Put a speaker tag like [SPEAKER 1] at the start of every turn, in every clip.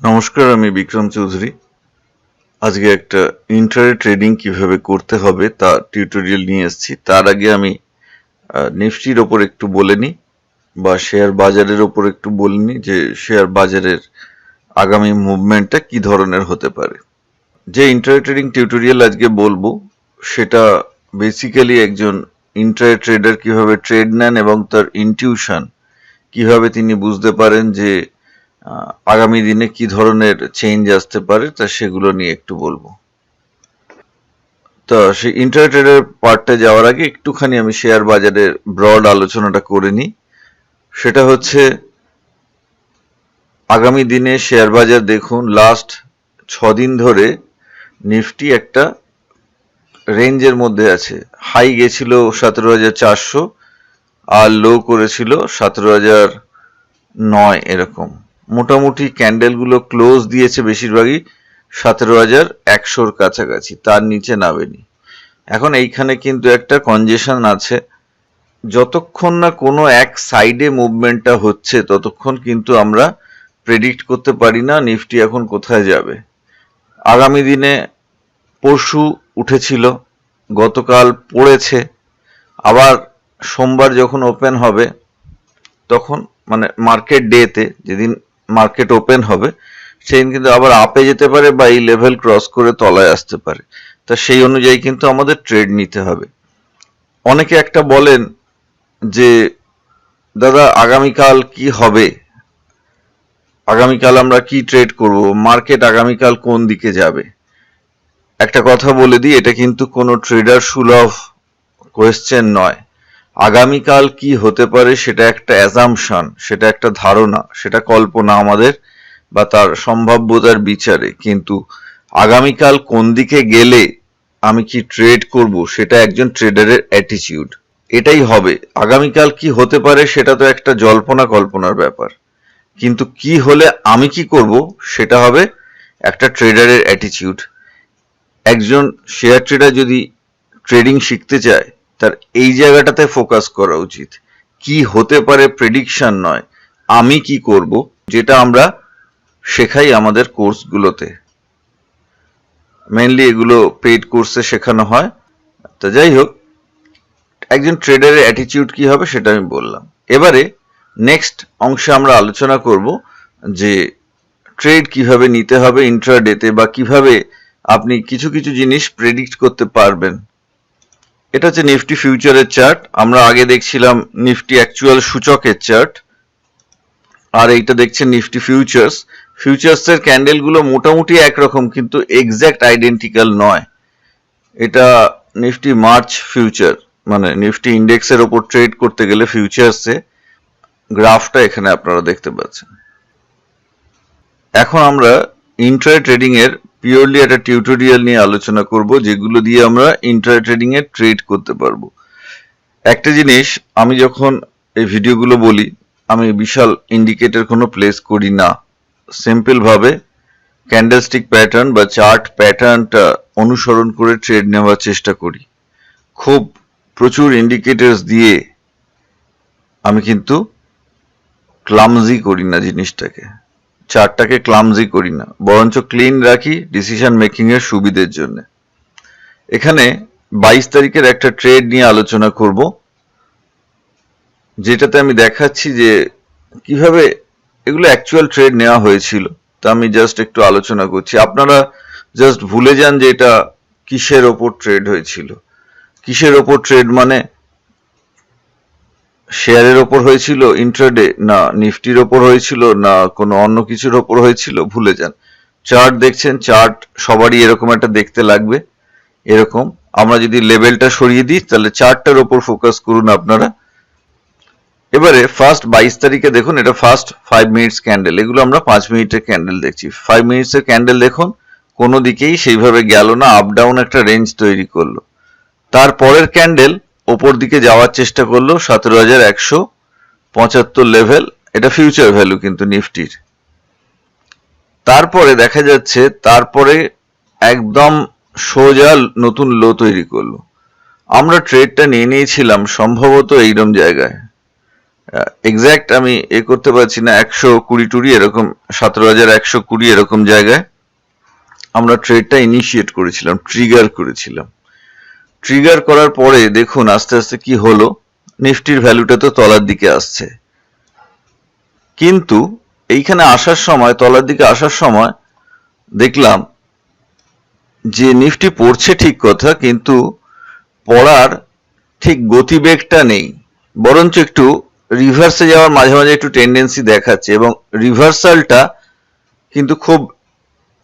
[SPEAKER 1] নমস্কার, আমি বিক্রম চৌধুরী। আজকে একটা ইন্ট্রাডে ট্রেডিং কিভাবে করতে হবে তা টিউটোরিয়াল নিয়ে এসেছি। তার আগে আমি নিফটির ওপর একটু বলে নিই বা শেয়ার বাজারের ওপর একটু বলে নিই যে শেয়ার বাজারের আগামী মুভমেন্টটা কি ধরনের হতে পারে। যে ইন্ট্রাডে ট্রেডিং টিউটোরিয়াল আজকে বলবো সেটা বেসিক্যালি একজন ইন্ট্রাডে ট্রেডার কিভাবে ট্রেড নেন এবং তার ইনটিউশন কিভাবে তিনি বুঝতে পারেন যে আগামী দিনে কি ধরনের চেঞ্জ আসতে পারে তা সেগুলো নিয়ে একটু বলবো। তো সেই ইন্টারট্রেডের পার্টে যাওয়ার আগে একটুখানি আমি শেয়ার বাজারের ব্রড আলোচনাটা করে নিই। সেটা হচ্ছে আগামী দিনে শেয়ার বাজার দেখুন লাস্ট 6 দিন ধরে নিফটি একটা রেঞ্জের মধ্যে আছে। হাই গেছিল 17,400 আর লো করেছিল 17,009 এরকম। মোটামুটি ক্যান্ডেলগুলো ক্লোজ দিয়েছে বেশিরভাগই 17,100-র কাছাকাছি, তার নিচে নামেনি। এখন এইখানে কিন্তু একটা কনজেশন আছে। যতক্ষণ না কোনো এক সাইডে মুভমেন্টটা হচ্ছে ততক্ষণ কিন্তু আমরা প্রেডিক্ট করতে পারি না নিফটি এখন কোথায় যাবে। আগামী দিনে পরশু উঠেছিল, গতকাল পড়েছে, আবার সোমবার যখন ওপেন হবে তখন মানে মার্কেট ডেতে যেদিন মার্কেট ওপেন হবে সেদিন কিন্তু আবার আপে যেতে পারে বা এই লেভেল ক্রস করে তলায় আসতে পারে। তা সেই অনুযায়ী কিন্তু আমাদের ট্রেড নিতে হবে। অনেকে একটা বলেন যে দাদা আগামীকাল কি হবে, আগামীকাল আমরা কি ট্রেড করব, মার্কেট আগামীকাল কোন দিকে যাবে। একটা কথা বলে দিই, এটা কিন্তু কোনো ট্রেডার সুলভ কোয়েশ্চেন নয়। আগামীকাল কি হতে পারে সেটা একটা অ্যাজাম্পশন, সেটা একটা ধারণা, সেটা কল্পনা আমাদের বা তার সম্ভাব্যতার বিচারে। কিন্তু আগামীকাল কোন দিকে গেলে আমি কি ট্রেড করব সেটা একজন ট্রেডারের অ্যাটিটিউড। এটাই হবে। আগামীকাল কি হতে পারে সেটা তো একটা জল্পনা কল্পনার ব্যাপার, কিন্তু কি হলে আমি কি করব সেটা হবে একটা ট্রেডারের অ্যাটিটিউড। একজন শেয়ার ট্রেডার যদি ট্রেডিং শিখতে চায় তার এই জায়গাটাতে ফোকাস করা উচিত। কি হতে পারে প্রেডিকশন নয়, আমি কি করব, যেটা আমরা শেখাই আমাদের কোর্সগুলোতে। মেনলি এগুলো পেইড কোর্সে শেখানো হয়। তো যাই হোক, একজন ট্রেডারের অ্যাটিটিউড কি হবে সেটা আমি বললাম। এবারে নেক্সট অংশে আমরা আলোচনা করব যে ট্রেড কিভাবে নিতে হবে ইন্ট্রাডেতে বা কিভাবে আপনি কিছু কিছু জিনিস প্রেডিক্ট করতে পারবেন। এটা হচ্ছে নিফটি ফিউচারের চার্ট। আমরা আগে দেখছিলাম নিফটি অ্যাকচুয়াল সূচকের চার্ট, আর এইটা দেখছেন নিফটি ফিউচার্স। ফিউচার্সের ক্যান্ডেলগুলো মোটামুটি একরকম কিন্তু এক্স্যাক্ট আইডেন্টিক্যাল নয়। এটা নিফটি মার্চ ফিউচার, মানে নিফটি ইন্ডেক্সের ওপর ট্রেড করতে গেলে ফিউচার্সে গ্রাফটা এখানে আপনারা দেখতে পাচ্ছেন। এখন আমরা ইন্ট্রাডে ট্রেডিং এর পিওরলি একটা টিউটোরিয়াল নিয়ে আলোচনা করব, যেগুলো দিয়ে আমরা ইন্ট্রাডে ট্রেডিং এ ট্রেড করতে পারবো। একটা জিনিস, আমি যখন এই ভিডিওগুলো বলি আমি বিশাল ইন্ডিকেটর কোনো প্লেস করি না। সিম্পল ভাবে ক্যান্ডেলস্টিক প্যাটার্ন বা চার্ট প্যাটার্নটা অনুসরণ করে ট্রেড নেওয়ার চেষ্টা করি। খুব প্রচুর ইন্ডিকেটরস দিয়ে আমি কিন্তু ক্লামজি করি না জিনিসটাকে, চার্টটাকে ক্লামজি করি না, বরঞ্চ ক্লিন রাখি ডিসিশন মেকিং এর সুবিধের জন্য। এখানে 22 তারিখের একটা ট্রেড নিয়ে আলোচনা করব, যেটাতে আমি দেখাচ্ছি যে কিভাবে এগুলো অ্যাকচুয়াল ট্রেড নেওয়া হয়েছিল। তা আমি জাস্ট একটু আলোচনা করছি, আপনারা জাস্ট ভুলে যান যে এটা কিসের ওপর ট্রেড হয়েছিল। কিসের ওপর ট্রেড মানে শেয়ারের ওপর হয়েছিল ইন্ট্রাডে, না নিফটির ওপর হয়েছিল, না কোনো অন্য কিছুর ওপর হয়েছিল, ভুলে যান। চার্ট দেখছেন, চার্ট সবারই এরকম একটা দেখতে লাগবে। এরকম আমরা যদি লেভেলটা সরিয়ে দিই তাহলে চার্টটার ওপর ফোকাস করুন আপনারা। এবারে ফার্স্ট 22 তারিখে দেখুন, এটা ফার্স্ট 5 মিনিটস ক্যান্ডেল। এগুলো আমরা 5 মিনিটের ক্যান্ডেল দেখছি। 5 মিনিটসের ক্যান্ডেল দেখুন, কোনো দিকেই সেইভাবে গেল না, আপ ডাউন একটা রেঞ্জ তৈরি করলো। তারপরের ক্যান্ডেল ওপর দিকে যাওয়ার চেষ্টা করলো 17,175 লেভেল, এটা ফিউচার ভ্যালু কিন্তু নিফটির। তারপরে দেখা যাচ্ছে তারপরে একদম সোজা নতুন লো তৈরি করলো। আমরা ট্রেডটা নিয়ে নিয়েছিলাম সম্ভবত এইরকম জায়গায়, এক্সাক্ট আমি করতে পারছি না, 120 এরকম 17,120 এরকম জায়গায় আমরা ট্রেডটা ইনিশিয়েট করেছিলাম, ট্রিগার করেছিলাম। ট্রিগার করার পরে দেখুন আস্তে আস্তে কি হলো, নিফটির ভ্যালুটা তো তলার দিকে আসছে, কিন্তু এইখানে আসার সময়, তলার দিকে আসার সময় দেখলাম যে নিফটি পড়ছে ঠিক কথা, কিন্তু পড়ার ঠিক গতিবেগটা নেই, বরঞ্চ একটু রিভার্সে যাওয়ার মাঝে মাঝে একটু টেন্ডেন্সি দেখাচ্ছে, এবং রিভার্সালটা কিন্তু খুব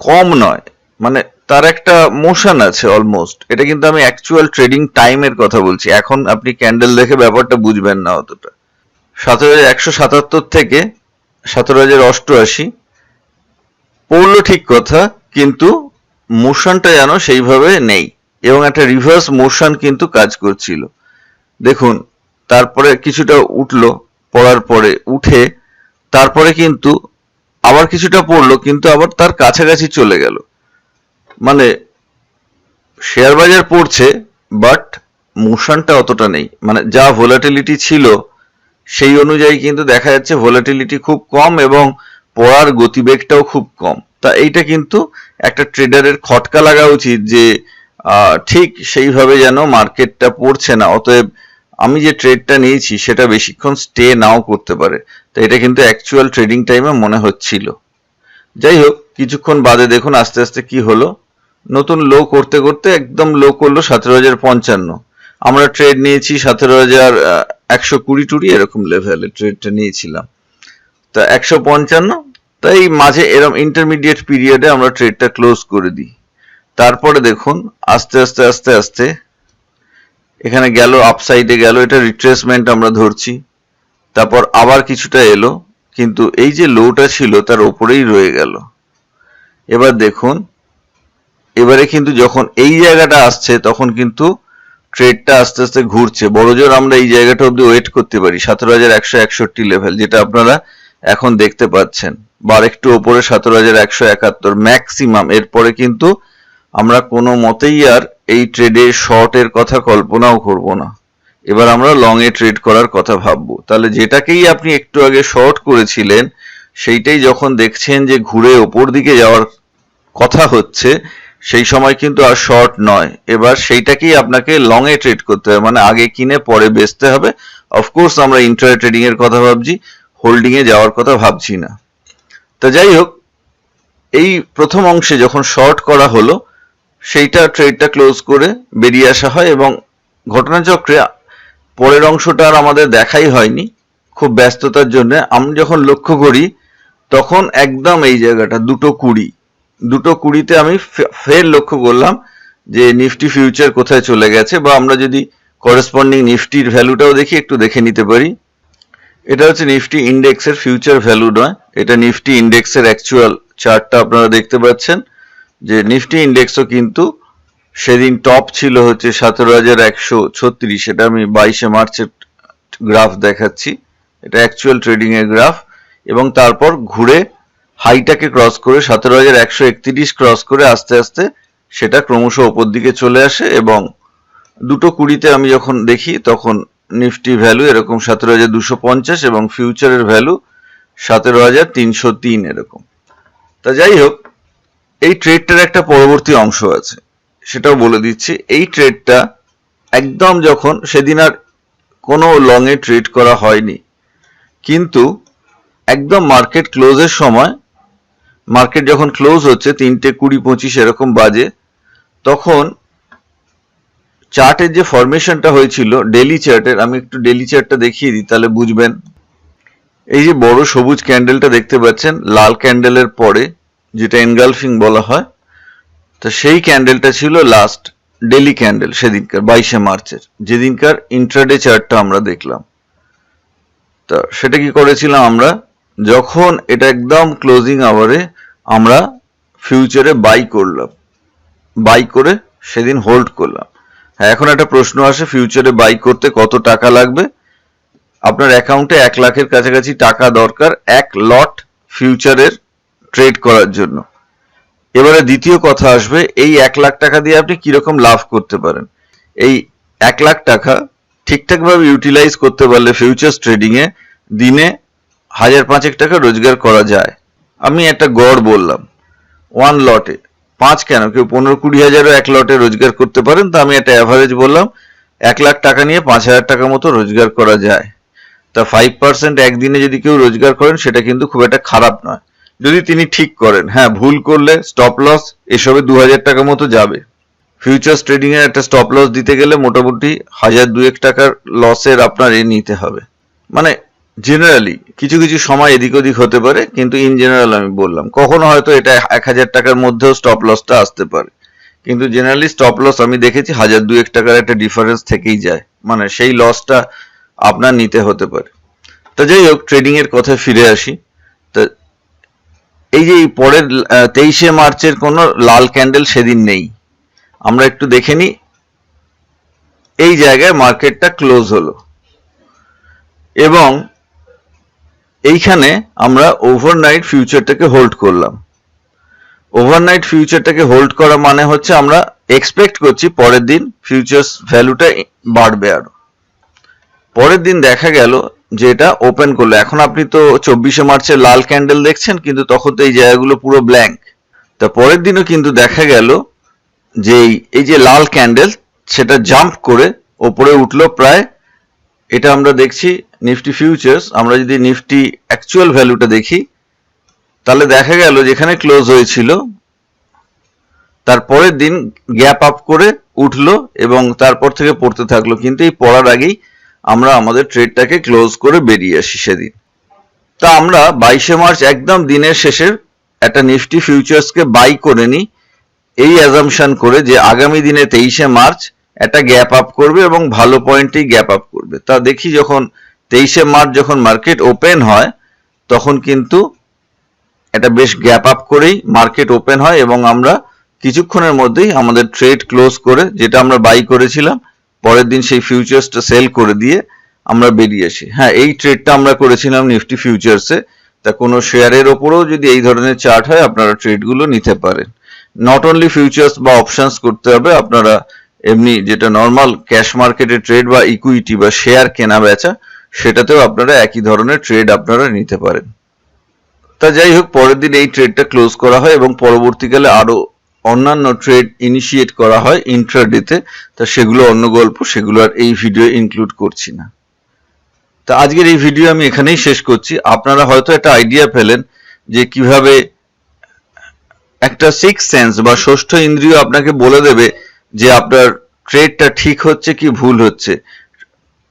[SPEAKER 1] কম নয়, মানে তার একটা মোশন আছে অলমোস্ট। এটা কিন্তু আমি অ্যাকচুয়াল ট্রেডিং টাইমের কথা বলছি, এখন আপনি ক্যান্ডেল দেখে ব্যাপারটা বুঝবেন না অতটা। 17,177 থেকে 17,088 পড়লো ঠিক কথা, কিন্তু মোশনটা যেন সেইভাবে নেই, এবং একটা রিভার্স মোশন কিন্তু কাজ করছিল। দেখুন তারপরে কিছুটা উঠলো, পড়ার পরে উঠে তারপরে কিন্তু আবার কিছুটা পড়লো, কিন্তু আবার তার কাছাকাছি চলে গেল। মানে শেয়ার বাজার পড়ছে, বাট মোশনটা অতটা নেই, মানে যা ভোলাটিলিটি ছিল সেই অনুযায়ী কিন্তু দেখা যাচ্ছে ভোলাটিলিটি খুব কম এবং পড়ার গতিবেগটাও খুব কম। তা এইটা কিন্তু একটা ট্রেডারের খটকা লাগা উচিত যে ঠিক সেইভাবে যেন মার্কেটটা পড়ছে না, অতএব আমি যে ট্রেডটা নিয়েছি সেটা বেশিক্ষণ স্টে নাও করতে পারে। তো এটা কিন্তু অ্যাকচুয়াল ট্রেডিং টাইমে মনে হচ্ছিল। যাই হোক, কিছুক্ষণ বাদে দেখুন আস্তে আস্তে কি হলো, নতুন লো করতে করতে একদম লো করলো 17,055। আমরা ট্রেড নিয়েছি 17,120 এরকম লেভেলে ট্রেডটা নিয়েছিলাম। তা 155, তাই মাঝে এরকম ইন্টারমিডিয়েট পিরিয়ডে আমরা ট্রেডটা ক্লোজ করে দিই। তারপরে দেখুন আস্তে আস্তে আস্তে আস্তে এখানে গেল, আপসাইডে গেল, এটা রিট্রেসমেন্ট আমরা ধরছি। তারপর আবার কিছুটা এলো, কিন্তু এই যে লোটা ছিল তার ওপরেই রয়ে গেল। এবার দেখুন, এবারে কিন্তু যখন এই জায়গাটা আসছে তখন কিন্তু ট্রেডটা আস্তে আস্তে ঘুরছে। বড়জোর আমরা এই জায়গাটা অব্দি ওয়েট করতে পারি, 17,161 লেভেল, যেটা আপনারা এখন দেখতে পাচ্ছেন, বা একটু ওপরে 17,171 ম্যাক্সিমাম। এরপরে কিন্তু আমরা কোনো মতেই আর এই ট্রেডে শর্টের কথা কল্পনাও করব না, এবার আমরা লং এ ট্রেড করার কথা ভাববো। তাহলে যেটাকেই আপনি একটু আগে শর্ট করেছিলেন সেইটাই যখন দেখছেন যে ঘুরে ওপর দিকে যাওয়ার কথা হচ্ছে, সেই সময় কিন্তু আর শর্ট নয়, এবার সেইটাকেই আপনাকে লং এ ট্রেড করতে হবে, মানে আগে কিনে পরে বেচতে হবে। অফকোর্স আমরা ইন্ট্রাডে ট্রেডিং এর কথা ভাবছি, হোল্ডিং এ যাওয়ার কথা ভাবছি না। তো যাই হোক, এই প্রথম অংশে যখন শর্ট করা হলো সেইটা ট্রেডটা ক্লোজ করে বেরিয়ে আসা হয়, এবং ঘটনাচক্রে পরের অংশটা আর আমাদের দেখাই হয়নি খুব ব্যস্ততার জন্য। আমি যখন লক্ষ্য করি তখন একদম এই জায়গাটা 2:20 আমি ফের লক্ষ্য করলাম যে নিফটি ফিউচার কোথায় চলে গেছে, বা আমরা যদি করেসপন্ডিং নিফটির ভ্যালুটাও দেখি, একটু দেখে নিতে পারি। এটা হচ্ছে নিফটি ইন্ডেক্সের ফিউচার ভ্যালু নয়, এটা নিফটি ইন্ডেক্সের অ্যাকচুয়াল চার্টটা আপনারা দেখতে পাচ্ছেন যে নিফটি ইন্ডেক্সও কিন্তু সেদিন টপ ছিল হচ্ছে 17,136, সেটা আমি 22 মার্চের গ্রাফ দেখাচ্ছি, এটা অ্যাকচুয়াল ট্রেডিং এর গ্রাফ, এবং তারপর ঘুরে হাইটাকে ক্রস করে 17,131 ক্রস করে আস্তে আস্তে সেটা ক্রমশ ওপর দিকে চলে আসে, এবং 2:20 আমি যখন দেখি তখন নিফটি ভ্যালু এরকম 17,250 এবং ফিউচারের ভ্যালু 17,303 এরকম। তা যাই হোক, এই ট্রেডটার একটা পরবর্তী অংশ আছে, সেটাও বলে দিচ্ছি। এই ট্রেডটা একদম যখন সেদিন আর কোনো লং এ ট্রেড করা হয়নি, কিন্তু একদম মার্কেট ক্লোজের সময়, মার্কেট যখন ক্লোজ হচ্ছে 3:20-25 এরকম বাজে, তখন চার্টের যে ফরমেশনটা হয়েছিল ডেইলি চার্টের, আমি একটু ডেইলি চার্টটা দেখিয়ে দিই তাহলে বুঝবেন। এই যে বড় সবুজ ক্যান্ডেলটা দেখতে পাচ্ছেন লাল ক্যান্ডেলের পরে, যেটা এনগালফিং বলা হয়, তো সেই ক্যান্ডেলটা ছিল লাস্ট ডেইলি ক্যান্ডেল সেদিনকার 22 মার্চের, যেদিনকার ইন্ট্রাডে চার্টটা আমরা দেখলাম। তো সেটা কি করেছিলাম আমরা, যখন এটা একদম ক্লোজিং আওয়ারে আমরা ফিউচারে বাই করলাম, বাই করে সেদিন হোল্ড করলাম। হ্যাঁ, এখন একটা প্রশ্ন আসে, ফিউচারে বাই করতে কত টাকা লাগবে? আপনার অ্যাকাউন্টে 1 লাখের কাছাকাছি টাকা দরকার এক লট ফিউচারের ট্রেড করার জন্য। এবারে দ্বিতীয় কথা আসবে, এই 1 লাখ টাকা দিয়ে আপনি কিরকম লাভ করতে পারেন। এই 1 লাখ টাকা ঠিকঠাকভাবে ইউটিলাইজ করতে পারলে ফিউচার্স ট্রেডিং এ দিনে 1000-5 টাকা রোজগার করা যায়। আমি একটা গড় বললাম, ওয়ান লটে 5 কেন, কেউ 15-20 হাজারও এক লটে রোজগার করতে পারেন। তো আমি একটা অ্যাভারেজ বললাম, 1 লাখ টাকা নিয়ে 5000 টাকা মতো রোজগার করা যায়। তা 5% একদিনে যদি কেউ রোজগার করেন সেটা কিন্তু খুব একটা খারাপ নয়, যদি তিনি ঠিক করেন। হ্যাঁ, ভুল করলে স্টপ লস এসবে 2000 টাকা মতো যাবে। ফিউচার্স ট্রেডিং এর একটা স্টপ লস দিতে গেলে মোটামুটি 1000-2000 টাকার লসের আপনার নিতে হবে। মানে জেনারেলি কিছু কিছু সময় এদিক ওদিক হতে পারে, কিন্তু ইন জেনারেল আমি বললাম, কখনো হয়তো এটা 1000 টাকার মধ্যেও স্টপ লসটা আসতে পারে, কিন্তু জেনারেলি স্টপ লস আমি দেখেছি 1000-2000 টাকার একটা ডিফারেন্স থেকেই যায়, মানে সেই লসটা আপনার নিতে হতে পারে। তো যাই হোক, ট্রেডিং এর কথায় ফিরে আসি। তো এই যে পরের 23শে মার্চের কোনো লাল ক্যান্ডেল সেদিন নেই। আমরা একটু দেখে নিই, এই জায়গায় মার্কেটটা ক্লোজ হলো এবং এইখানে আমরা ওভারনাইট ফিউচারটাকে হোল্ড করলাম। ওভারনাইট ফিউচারটাকে হোল্ড করা মানে হচ্ছে আমরা এক্সপেক্ট করছি পরের দিন ফিউচার্স ভ্যালুটা বাড়বে আরো। পরের দিন দেখা গেল যে এটা ওপেন করলো। এখন আপনি তো 24শে মার্চের লাল ক্যান্ডেল দেখছেন, কিন্তু তখন তো এই জায়গাগুলো পুরো ব্ল্যাঙ্ক। তা পরের দিনও কিন্তু দেখা গেল যে এই যে লাল ক্যান্ডেল সেটা জাম্প করে ওপরে উঠলো প্রায়, এটা আমরা দেখছি নিফটি ফিউচার্স। আমরা যদি নিফটি অ্যাকচুয়াল ভ্যালুটা দেখি তাহলে দেখা গেল যেখানে ক্লোজ হয়েছিল তারপরের দিন গ্যাপ আপ করে উঠলো এবং তারপর থেকে পড়তে থাকলো, কিন্তু এই পড়ার আগেই আমরা আমাদের ট্রেডটাকে ক্লোজ করে বেরিয়ে আসি সেদিন। তা আমরা 22শে মার্চ একদম দিনের শেষের একটা নিফটি ফিউচার্সকে বাই করে নিই, এই অ্যাজাম্পশন করে যে আগামী দিনে 23শে মার্চ একটা গ্যাপ আপ করবে এবং ভালো পয়েন্টেই গ্যাপ আপ করবে। তা দেখি যখন 23শে মার্চ যখন মার্কেট ওপেন হয় তখন কিন্তু এটা বেশ গ্যাপ আপ করেই মার্কেট ওপেন হয় এবং আমরা কিছুক্ষণের মধ্যেই আমাদের ট্রেড ক্লোজ করে, যেটা আমরা বাই করেছিলাম, পরের দিন সেই ফিউচার্সটা সেল করে দিয়ে আমরা বেরিয়ে আসি। হ্যাঁ, এই ট্রেডটা আমরা করেছিলাম নিফটি ফিউচার্সে। তা কোনো শেয়ারের ওপরেও যদি এই ধরনের চার্ট হয় আপনারা ট্রেডগুলো নিতে পারেন। নট অনলি ফিউচার্স বা অপশনস করতে হবে, আপনারা এমনি যেটা নর্মাল ক্যাশ মার্কেটে ট্রেড বা ইকুইটি বা শেয়ার কেনা বেচা, সেটাতেও আপনারা একই ধরনের ট্রেড আপনারা নিতে পারেন। তা যাই হোক, পরের দিন এই ট্রেডটা ক্লোজ করা হয় এবং পরবর্তীকালে আরো অন্যান্য ট্রেড ইনিশিয়েট করা হয় ইন্ট্রাডেতে। তা সেগুলো অন্য গল্প, সেগুলো আর এই ভিডিও ইনক্লুড করছি না। তা আজকের এই ভিডিও আমি এখানেই শেষ করছি। আপনারা হয়তো একটা আইডিয়া পেলেন যে কিভাবে একটা সিক্স সেন্স বা ষষ্ঠ ইন্দ্রিয় আপনাকে বলে দেবে যে আপনার ট্রেডটা ঠিক হচ্ছে কি ভুল হচ্ছে।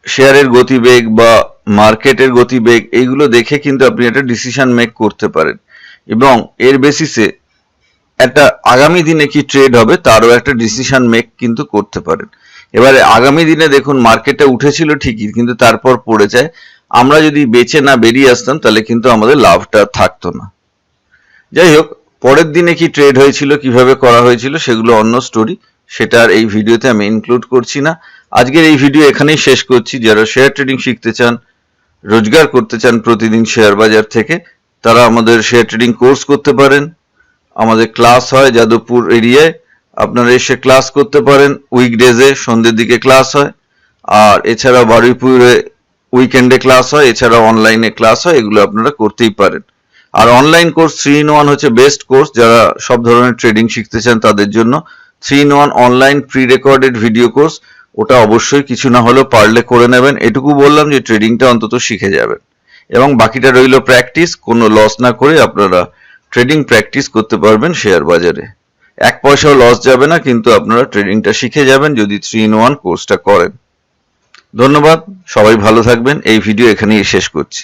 [SPEAKER 1] শেয়ারের গতিবেগ বা মার্কেটের গতিবেগ এইগুলো দেখে কিন্তু আপনি একটা ডিসিশন মেক করতে পারেন এবং এর বেসিসে একটা আগামী দিনে কি ট্রেড হবে তারও একটা ডিসিশন মেক কিন্তু করতে পারেন। এবারে আগামী দিনে দেখুন মার্কেটটা উঠেছিল ঠিকই, কিন্তু তারপর পড়ে যায়। আমরা যদি বেচে না বেরিয়ে আসতাম তাহলে কিন্তু আমাদের লাভটা থাকতো না। যাই হোক, পরের দিনে কি ট্রেড হয়েছিল, কিভাবে করা হয়েছিল, সেগুলো অন্য স্টোরি, সেটা আর এই ভিডিওতে আমি ইনক্লুড করছি না। আজকের এই ভিডিও এখানেই শেষ করছি। যারা শেয়ার ট্রেডিং শিখতে চান, রোজগার করতে চান প্রতিদিন শেয়ার বাজার থেকে, তারা আমাদের শেয়ার ট্রেডিং কোর্স করতে পারেন। আমাদের ক্লাস হয় যাদবপুর এরিয়ায়, আপনারা এসে ক্লাস করতে পারেন। উইকডেজে সন্ধ্যের দিকে ক্লাস হয়, আর এছাড়া বারুইপুরে উইকেন্ডে ক্লাস হয়, এছাড়া অনলাইনে ক্লাস হয়, এগুলো আপনারা করতেই পারেন। আর অনলাইন কোর্স 3-in-1 হচ্ছে বেস্ট কোর্স, যারা সব ধরনের ট্রেডিং শিখতে চান তাদের জন্য। 3-in-1 online pre recorded video course, ওটা অবশ্যই কিছু না হলেও পারলে করে নেবেন। এটুকু বললাম যে ট্রেডিংটা অন্তত শিখে যাবেন এবং বাকিটা রইল প্র্যাকটিস। কোনো লস না করে আপনারা ট্রেডিং প্র্যাকটিস করতে পারবেন শেয়ার বাজারে। 1 পয়সাও লস যাবে না, কিন্তু আপনারা ট্রেডিংটা শিখে যাবেন যদি 3-in-1 কোর্সটা করেন। ধন্যবাদ, সবাই ভালো থাকবেন। এই ভিডিও এখানেই শেষ করছি।